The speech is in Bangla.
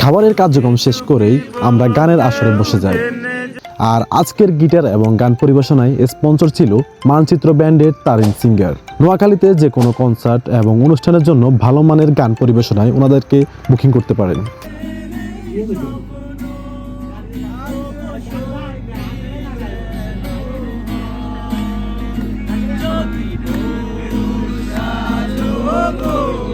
খাবারের কার্যক্রম শেষ করেই আমরা গানের আসরে বসে যাই। আর আজকের গিটার এবং গান পরিবেশনায় স্পন্সর ছিল মানচিত্র ব্যান্ডের তারিন সিঙ্গার। নোয়াখালীতে যে কোনো কনসার্ট এবং অনুষ্ঠানের জন্য ভালো মানের গান পরিবেশনায় ওনাদেরকে বুকিং করতে পারেন। Oh